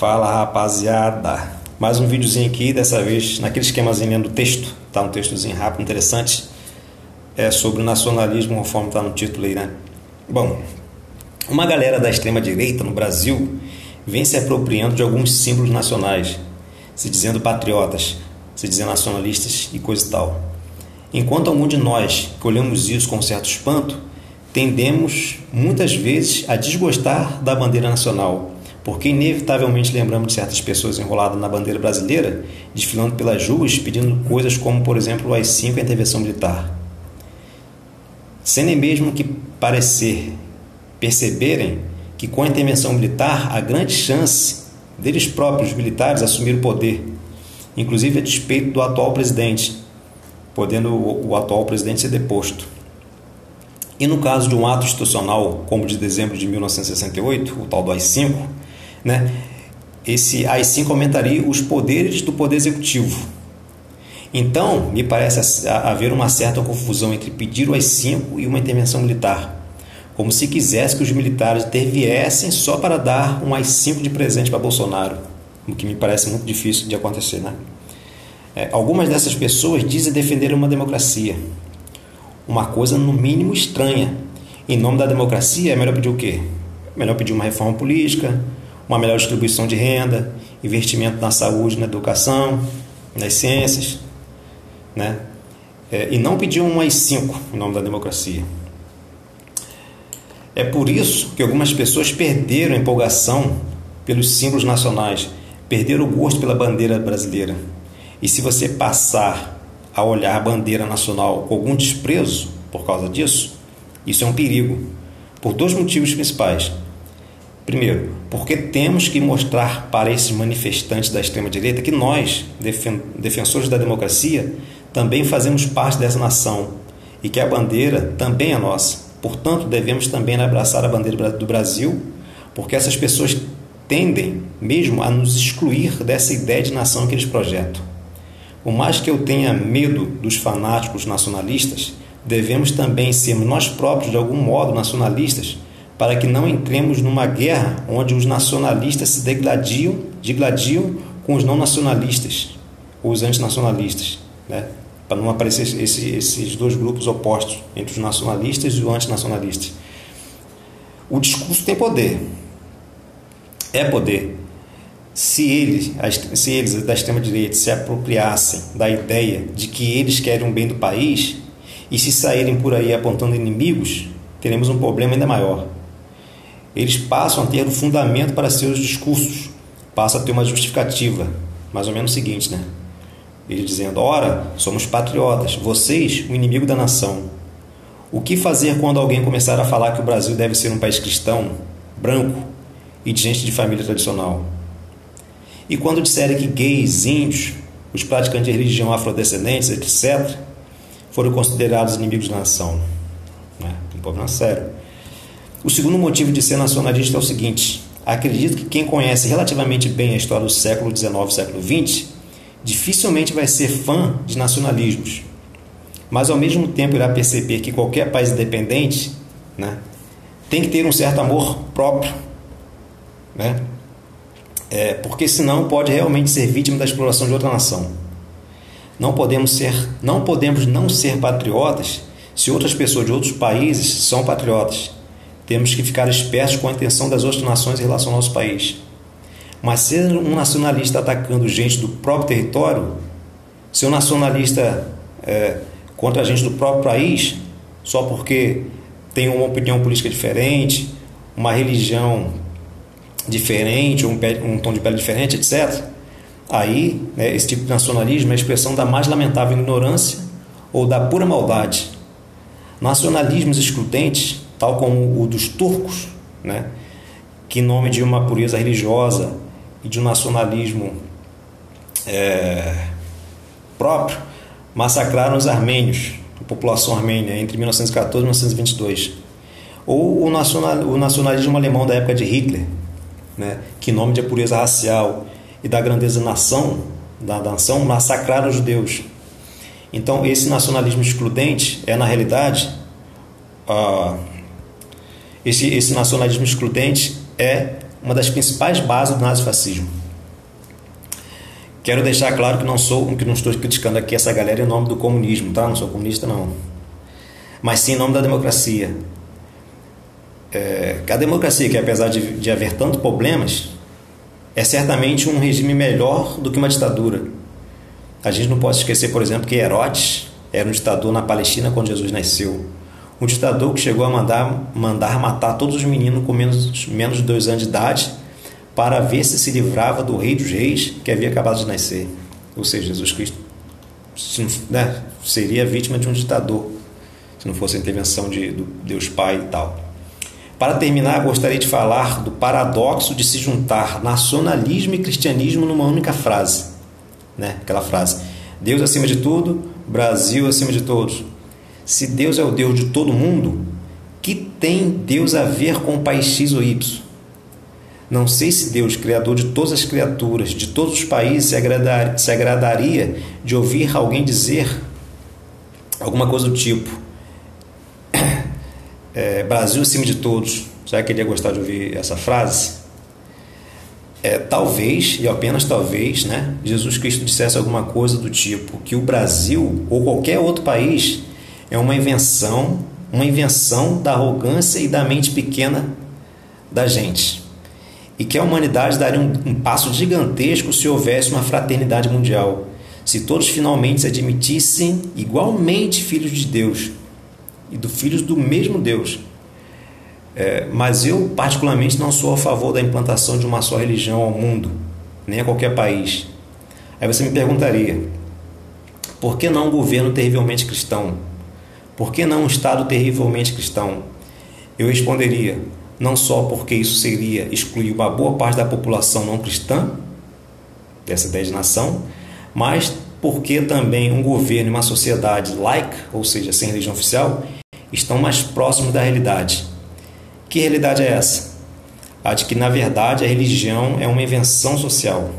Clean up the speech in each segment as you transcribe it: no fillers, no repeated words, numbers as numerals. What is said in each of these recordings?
Fala, rapaziada, mais um videozinho aqui, dessa vez naquele esquemazinho lendo o texto, tá? Um textozinho rápido, interessante, sobre o nacionalismo, conforme tá no título aí, né? Bom, uma galera da extrema direita no Brasil vem se apropriando de alguns símbolos nacionais, se dizendo patriotas, se dizendo nacionalistas e coisa e tal. Enquanto algum de nós que olhamos isso com certo espanto, tendemos muitas vezes a desgostar da bandeira nacional, porque inevitavelmente lembramos de certas pessoas enroladas na bandeira brasileira, desfilando pelas ruas, pedindo coisas como, por exemplo, o AI-5 e a intervenção militar. Sem nem mesmo que perceberem que com a intervenção militar há grande chance deles próprios, militares, assumir o poder, inclusive a despeito do atual presidente, podendo o atual presidente ser deposto. E no caso de um ato institucional, como de dezembro de 1968, o tal do AI-5, né, esse AI-5 aumentaria os poderes do Poder Executivo. Então, me parece haver uma certa confusão entre pedir o AI-5 e uma intervenção militar, como se quisesse que os militares interviessem só para dar um AI-5 de presente para Bolsonaro, o que me parece muito difícil de acontecer, né? Algumas dessas pessoas dizem defender uma democracia, uma coisa no mínimo estranha. Em nome da democracia é melhor pedir o quê? É melhor pedir uma reforma política, uma melhor distribuição de renda, investimento na saúde, na educação, nas ciências, né? E não pedir um AI-5 em nome da democracia. É por isso que algumas pessoas perderam a empolgação pelos símbolos nacionais, perderam o gosto pela bandeira brasileira. E se você passar a olhar a bandeira nacional com algum desprezo por causa disso, isso é um perigo, por dois motivos principais. Primeiro, porque temos que mostrar para esses manifestantes da extrema-direita que nós, defensores da democracia, também fazemos parte dessa nação e que a bandeira também é nossa. Portanto, devemos também abraçar a bandeira do Brasil, porque essas pessoas tendem mesmo a nos excluir dessa ideia de nação que eles projetam. Por mais que eu tenha medo dos fanáticos nacionalistas, devemos também ser nós próprios, de algum modo, nacionalistas, para que não entremos numa guerra onde os nacionalistas se digladiam com os não nacionalistas, ou os antinacionalistas, né? Para não aparecer esses dois grupos opostos, entre os nacionalistas e os antinacionalistas. O discurso tem poder, é poder. Se eles da extrema-direita se apropriassem da ideia de que eles querem um bem do país e se saírem por aí apontando inimigos, teremos um problema ainda maior. Eles passam a ter um fundamento para seus discursos, passam a ter uma justificativa, mais ou menos o seguinte, né? Eles dizendo: ora, somos patriotas, vocês, o inimigo da nação. O que fazer quando alguém começar a falar que o Brasil deve ser um país cristão, branco e de gente de família tradicional? E quando disserem que gays, índios, os praticantes de religião afrodescendentes, etc., foram considerados inimigos da nação? Um problema sério. O segundo motivo de ser nacionalista é o seguinte: acredito que quem conhece relativamente bem a história do século XIX e século XX dificilmente vai ser fã de nacionalismos, mas ao mesmo tempo irá perceber que qualquer país independente, né, tem que ter um certo amor próprio, né? Porque senão pode realmente ser vítima da exploração de outra nação. Não podemos não ser patriotas se outras pessoas de outros países são patriotas. Temos que ficar espertos com a intenção das outras nações em relação ao nosso país. Mas ser um nacionalista atacando gente do próprio território, ser um nacionalista contra a gente do próprio país, só porque tem uma opinião política diferente, uma religião diferente, um tom de pele diferente, etc. Aí, esse tipo de nacionalismo é a expressão da mais lamentável ignorância ou da pura maldade. Nacionalismos excludentes, tal como o dos turcos, né, que em nome de uma pureza religiosa e de um nacionalismo próprio, massacraram os armênios, a população armênia, entre 1914 e 1922. Ou o nacionalismo alemão da época de Hitler, né, que em nome de pureza racial e da grandeza da nação, massacraram os judeus. Então, esse nacionalismo excludente na realidade, esse nacionalismo excludente é uma das principais bases do nazifascismo. Quero deixar claro que não estou criticando aqui essa galera em nome do comunismo, tá? Não sou comunista, não. Mas sim em nome da democracia. A democracia, que apesar de haver tantos problemas, é certamente um regime melhor do que uma ditadura. A gente não pode esquecer, por exemplo, que Herodes era um ditador na Palestina quando Jesus nasceu. Um ditador que chegou a mandar matar todos os meninos com menos de 2 anos de idade para ver se livrava do rei dos reis que havia acabado de nascer. Ou seja, Jesus Cristo seria vítima de um ditador, se não fosse a intervenção do Deus Pai e tal. Para terminar, gostaria de falar do paradoxo de se juntar nacionalismo e cristianismo numa única frase. Aquela frase: Deus acima de tudo, Brasil acima de todos. Se Deus é o Deus de todo mundo, que tem Deus a ver com o país X ou Y? Não sei se Deus, criador de todas as criaturas, de todos os países, se agradaria de ouvir alguém dizer alguma coisa do tipo: Brasil acima de todos. Será que ele ia gostar de ouvir essa frase? Talvez, e apenas talvez, Jesus Cristo dissesse alguma coisa do tipo que o Brasil ou qualquer outro país é uma invenção da arrogância e da mente pequena da gente, e que a humanidade daria um passo gigantesco se houvesse uma fraternidade mundial, se todos finalmente se admitissem igualmente filhos de Deus e filhos do mesmo Deus. Mas eu particularmente não sou a favor da implantação de uma só religião ao mundo, nem a qualquer país. Aí você me perguntaria: por que não um governo terrivelmente cristão? Por que não um Estado terrivelmente cristão? Eu responderia: não só porque isso seria excluir uma boa parte da população não cristã dessa ideia de nação, mas porque também um governo e uma sociedade laica, ou seja, sem religião oficial, estão mais próximos da realidade. Que realidade é essa? A de que, na verdade, a religião é uma invenção social.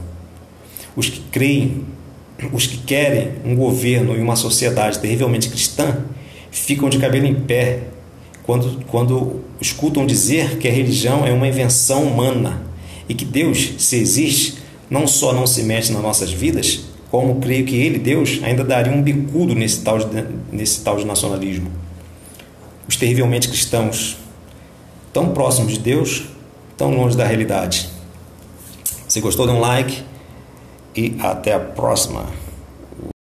Os que querem um governo e uma sociedade terrivelmente cristã ficam de cabelo em pé quando escutam dizer que a religião é uma invenção humana e que Deus, se existe, não só não se mete nas nossas vidas, como creio que Ele, Deus, ainda daria um bicudo nesse tal de nacionalismo. Os terrivelmente cristãos, tão próximos de Deus, tão longe da realidade. Se gostou, dê um like e até a próxima.